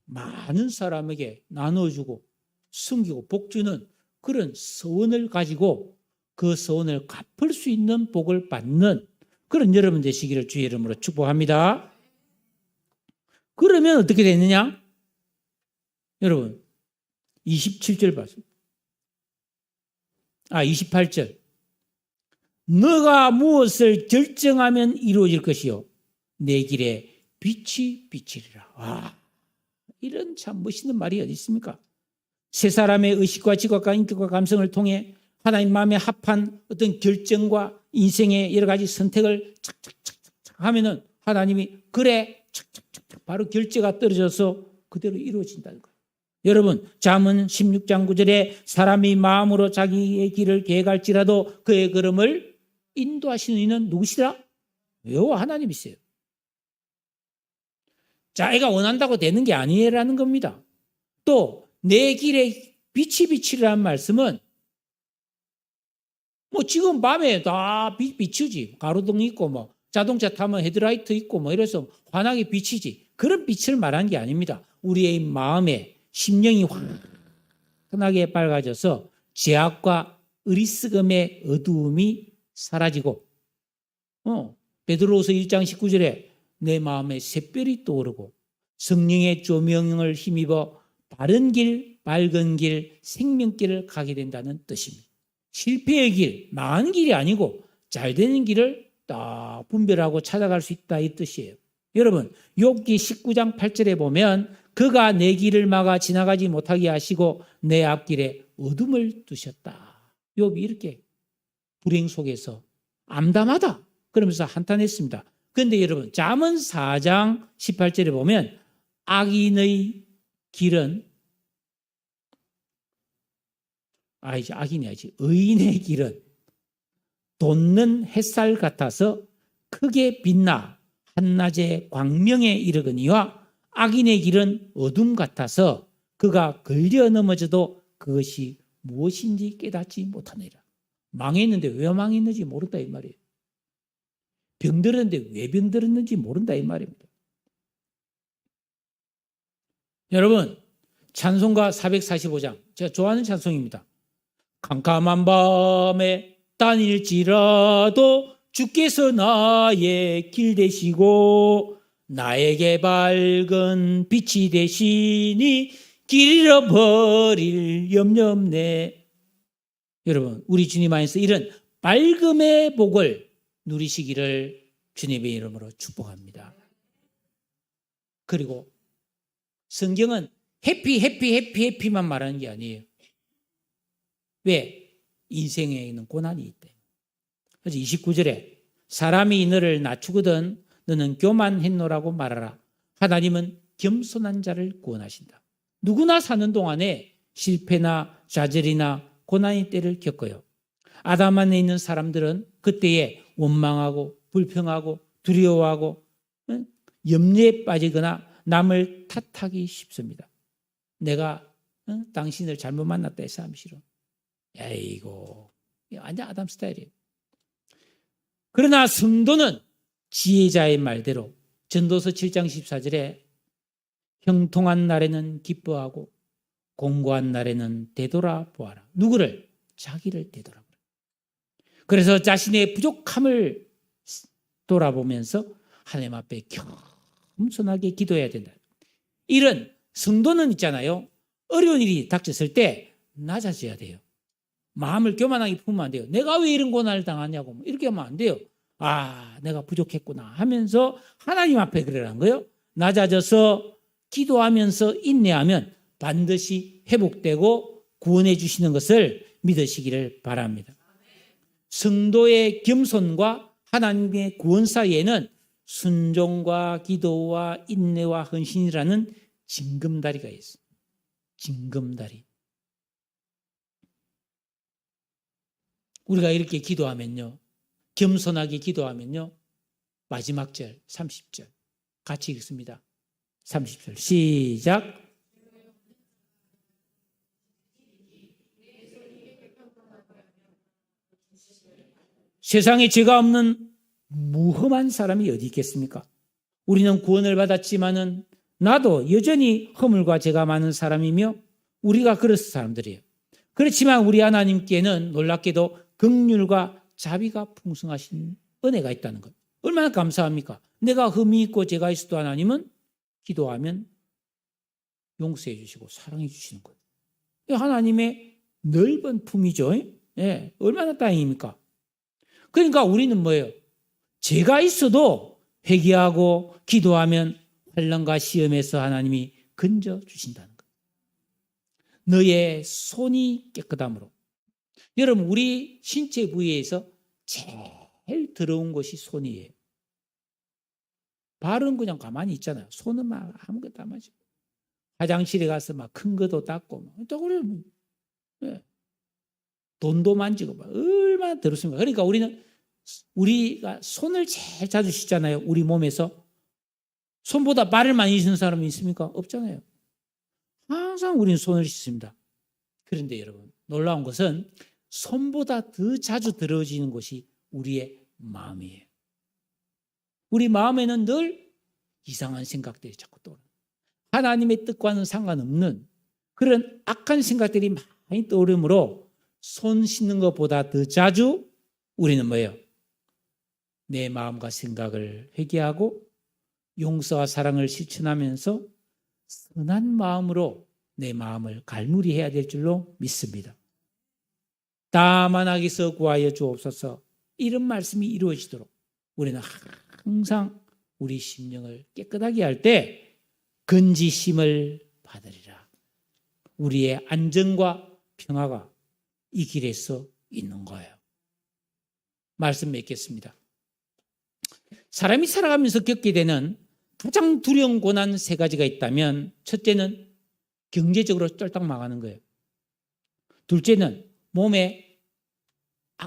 많은 사람에게 나눠주고 섬기고 복 주는 그런 소원을 가지고 그 소원을 갚을 수 있는 복을 받는 그런 여러분 되시기를 주의 이름으로 축복합니다. 그러면 어떻게 되느냐? 여러분 27절 봤습니다. 28절. 너가 무엇을 결정하면 이루어질 것이요 내 길에 빛이 비치리라. 이런 참 멋있는 말이 어디 있습니까? 세 사람의 의식과 지각과 인격과 감성을 통해 하나님 마음에 합한 어떤 결정과 인생의 여러 가지 선택을 착착착착 하면은 하나님이 그래 착착착착 바로 결제가 떨어져서 그대로 이루어진다는 거예요. 여러분 잠언 16장 9절에 사람이 마음으로 자기의 길을 계획할지라도 그의 걸음을 인도하시는 이는 누구시라? 여호와 하나님이세요. 자기가 원한다고 되는 게 아니라는 겁니다. 또 내 길에 빛이 비치라는 말씀은 뭐 지금 밤에 다 비추지. 가로등 있고 뭐 자동차 타면 헤드라이트 있고 뭐 이래서 환하게 비치지. 그런 빛을 말하는 게 아닙니다. 우리의 마음에 심령이 환하게 밝아져서 죄악과 어리석음의 어두움이 사라지고 베드로후서 1장 19절에 내 마음에 샛별이 떠오르고 성령의 조명을 힘입어 바른 길, 밝은 길, 생명길을 가게 된다는 뜻입니다. 실패의 길, 망한 길이 아니고 잘 되는 길을 딱 분별하고 찾아갈 수 있다 이 뜻이에요. 여러분, 욥기 19장 8절에 보면 그가 내 길을 막아 지나가지 못하게 하시고 내 앞길에 어둠을 두셨다. 욥이 이렇게 불행 속에서 암담하다 그러면서 한탄했습니다. 그런데 여러분, 잠언 4장 18절에 보면 악인의 길은 악인이 아니지 의인의 길은 돋는 햇살 같아서 크게 빛나 한낮의 광명에 이르거니와 악인의 길은 어둠 같아서 그가 걸려 넘어져도 그것이 무엇인지 깨닫지 못하느니라. 망했는데 왜 망했는지 모른다 이 말이에요. 병들었는데 왜 병들었는지 모른다 이 말입니다. 여러분, 찬송가 445장 제가 좋아하는 찬송입니다. 캄캄한 밤에 다닐지라도 주께서 나의 길 되시고 나에게 밝은 빛이 되시니 길 잃어버릴 염려 없네. 여러분, 우리 주님 안에서 이런 밝음의 복을 누리시기를 주님의 이름으로 축복합니다. 그리고 성경은 해피만 말하는 게 아니에요. 왜? 인생에 있는 고난이 있대. 그래서 29절에 사람이 너를 낮추거든 너는 교만했노라고 말하라. 하나님은 겸손한 자를 구원하신다. 누구나 사는 동안에 실패나 좌절이나 고난의 때를 겪어요. 아담 안에 있는 사람들은 그때에 원망하고 불평하고 두려워하고 염려에 빠지거나 남을 탓하기 쉽습니다. 내가 당신을 잘못 만났다 해서 하기 싫어. 에이고, 완전 아담 스타일이에요. 그러나 성도는 지혜자의 말대로 전도서 7장 14절에 형통한 날에는 기뻐하고 공고한 날에는 되돌아보아라. 누구를? 자기를 되돌아보라. 그래서 자신의 부족함을 돌아보면서 하나님 앞에 겸손하게 기도해야 된다. 이런 성도는 있잖아요. 어려운 일이 닥쳤을 때 낮아져야 돼요. 마음을 교만하게 품으면 안 돼요. 내가 왜 이런 고난을 당하냐고 이렇게 하면 안 돼요. 내가 부족했구나 하면서 하나님 앞에 그러라는 거예요. 낮아져서 기도하면서 인내하면 반드시 회복되고 구원해 주시는 것을 믿으시기를 바랍니다. 성도의 겸손과 하나님의 구원 사이에는 순종과 기도와 인내와 헌신이라는 징검다리가 있어요. 징검다리. 우리가 이렇게 기도하면요, 겸손하게 기도하면요, 마지막 절 30절 같이 읽습니다. 30절 시작. 세상에 죄가 없는 무흠한 사람이 어디 있겠습니까? 우리는 구원을 받았지만은 나도 여전히 허물과 죄가 많은 사람이며 우리가 그런 사람들이에요. 그렇지만 우리 하나님께는 놀랍게도 긍휼과 자비가 풍성하신 은혜가 있다는 것. 얼마나 감사합니까? 내가 흠이 있고 죄가 있어도 하나님은 기도하면 용서해 주시고 사랑해 주시는 거예요. 하나님의 넓은 품이죠. 예, 얼마나 다행입니까? 그러니까 우리는 뭐예요? 죄가 있어도 회개하고 기도하면 환난과 시험에서 하나님이 건져 주신다는 거예요. 너의 손이 깨끗함으로. 여러분, 우리 신체 부위에서 제일 더러운 것이 손이에요. 발은 그냥 가만히 있잖아요. 손은 막 아무것도 안 맞아요. 화장실에 가서 막 큰 것도 닦고, 또 그래요. 네. 돈도 만지고, 막 얼마나 더럽습니까? 그러니까 우리가 손을 제일 자주 씻잖아요. 우리 몸에서. 손보다 발을 많이 씻는 사람이 있습니까? 없잖아요. 항상 우리는 손을 씻습니다. 그런데 여러분, 놀라운 것은 손보다 더 자주 더러워지는 것이 우리의 마음이에요. 우리 마음에는 늘 이상한 생각들이 자꾸 떠오르는, 하나님의 뜻과는 상관없는 그런 악한 생각들이 많이 떠오르므로 손 씻는 것보다 더 자주 우리는 뭐예요? 내 마음과 생각을 회개하고 용서와 사랑을 실천하면서 선한 마음으로 내 마음을 갈무리해야 될 줄로 믿습니다. 다만 악에서 구하여 주옵소서. 이런 말씀이 이루어지도록 우리는 항상 우리 심령을 깨끗하게 할 때 건지심을 받으리라. 우리의 안정과 평화가 이 길에서 있는 거예요. 말씀 맺겠습니다. 사람이 살아가면서 겪게 되는 가장 두려운 고난 세 가지가 있다면, 첫째는 경제적으로 쫄딱 망하는 거예요. 둘째는 몸에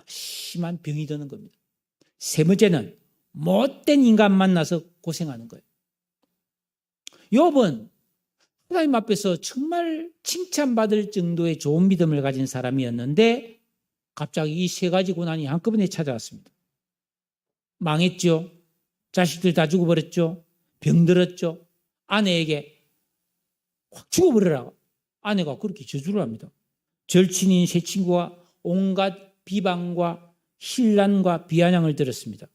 심한 병이 드는 겁니다. 세 번째는 못된 인간 만나서 고생하는 거예요. 욥은 하나님 앞에서 정말 칭찬받을 정도의 좋은 믿음을 가진 사람이었는데 갑자기 이 세 가지 고난이 한꺼번에 찾아왔습니다. 망했죠. 자식들 다 죽어버렸죠. 병들었죠. 아내에게 확 죽어버리라고 아내가 그렇게 저주를 합니다. 절친인 세 친구와 온갖 비방과 신란과 비아냥을 들었습니다.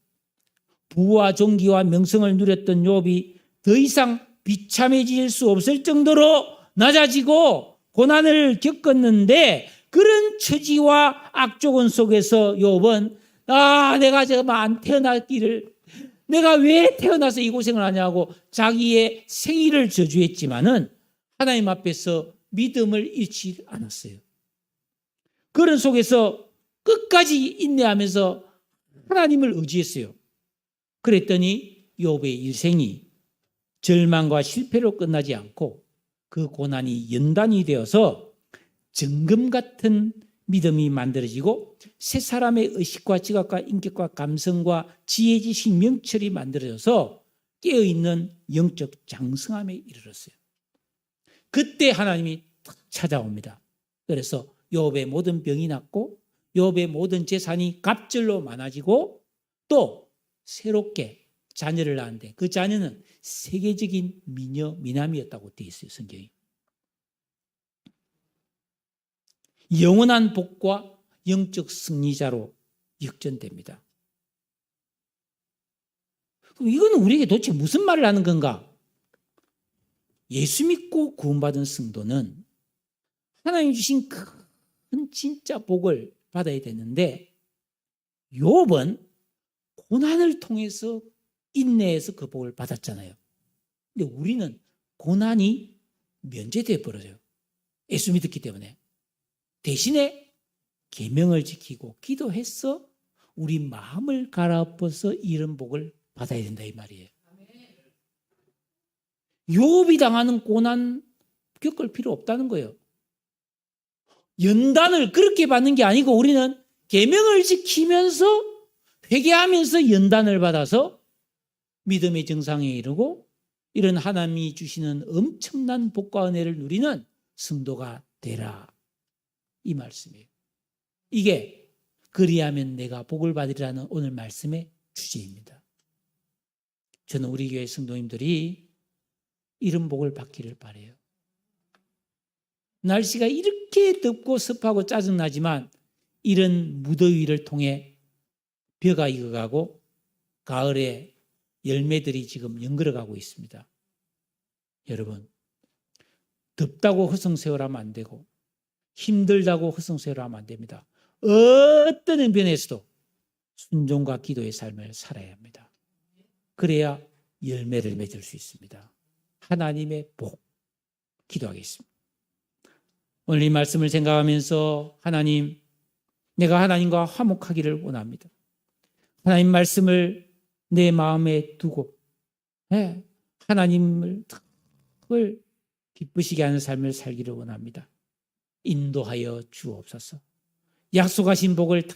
부와 존귀와 명성을 누렸던 욥이 더 이상 비참해질 수 없을 정도로 낮아지고 고난을 겪었는데, 그런 처지와 악조건 속에서 욥은 내가 정말 안 태어났기를, 내가 왜 태어나서 이 고생을 하냐고 자기의 생일을 저주했지만은 하나님 앞에서 믿음을 잃지 않았어요. 그런 속에서 끝까지 인내하면서 하나님을 의지했어요. 그랬더니 욥의 일생이 절망과 실패로 끝나지 않고 그 고난이 연단이 되어서 정금 같은 믿음이 만들어지고 새 사람의 의식과 지각과 인격과 감성과 지혜지식 명철이 만들어져서 깨어있는 영적 장성함에 이르렀어요. 그때 하나님이 탁 찾아옵니다. 그래서 욥의 모든 병이 낫고 욥의 모든 재산이 갑절로 많아지고 또 새롭게 자녀를 낳았는데 그 자녀는 세계적인 미녀 미남이었다고 되어 있어요. 성경이. 영원한 복과 영적 승리자로 역전됩니다. 그럼 이거는 우리에게 도대체 무슨 말을 하는 건가? 예수 믿고 구원받은 성도는 하나님 주신 큰 진짜 복을 받아야 되는데, 욥은 고난을 통해서 인내해서 그 복을 받았잖아요. 근데 우리는 고난이 면제돼 버려요. 예수 믿었기 때문에. 대신에 계명을 지키고 기도해서 우리 마음을 갈아엎어서 이런 복을 받아야 된다 이 말이에요. 욥이 당하는 고난 겪을 필요 없다는 거예요. 연단을 그렇게 받는 게 아니고 우리는 계명을 지키면서 회개하면서 연단을 받아서 믿음의 정상에 이르고 이런 하나님이 주시는 엄청난 복과 은혜를 누리는 성도가 되라. 이 말씀이에요. 이게 그리하면 내가 복을 받으리라는 오늘 말씀의 주제입니다. 저는 우리 교회 성도님들이 이런 복을 받기를 바라요. 날씨가 이렇게 덥고 습하고 짜증나지만 이런 무더위를 통해 벼가 익어가고 가을에 열매들이 지금 연걸어가고 있습니다. 여러분, 덥다고 허송세월하면 안 되고 힘들다고 허송세월하면 안 됩니다. 어떤 형편에서도 순종과 기도의 삶을 살아야 합니다. 그래야 열매를 맺을 수 있습니다. 하나님의 복, 기도하겠습니다. 오늘 이 말씀을 생각하면서 하나님, 내가 하나님과 화목하기를 원합니다. 하나님 말씀을 내 마음에 두고 하나님을 기쁘시게 하는 삶을 살기를 원합니다. 인도하여 주옵소서. 약속하신 복을 다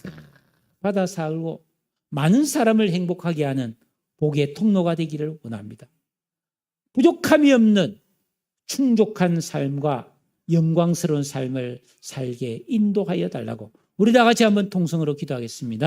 받아 살고 많은 사람을 행복하게 하는 복의 통로가 되기를 원합니다. 부족함이 없는 충족한 삶과 영광스러운 삶을 살게 인도하여 달라고 우리 다 같이 한번 통성으로 기도하겠습니다.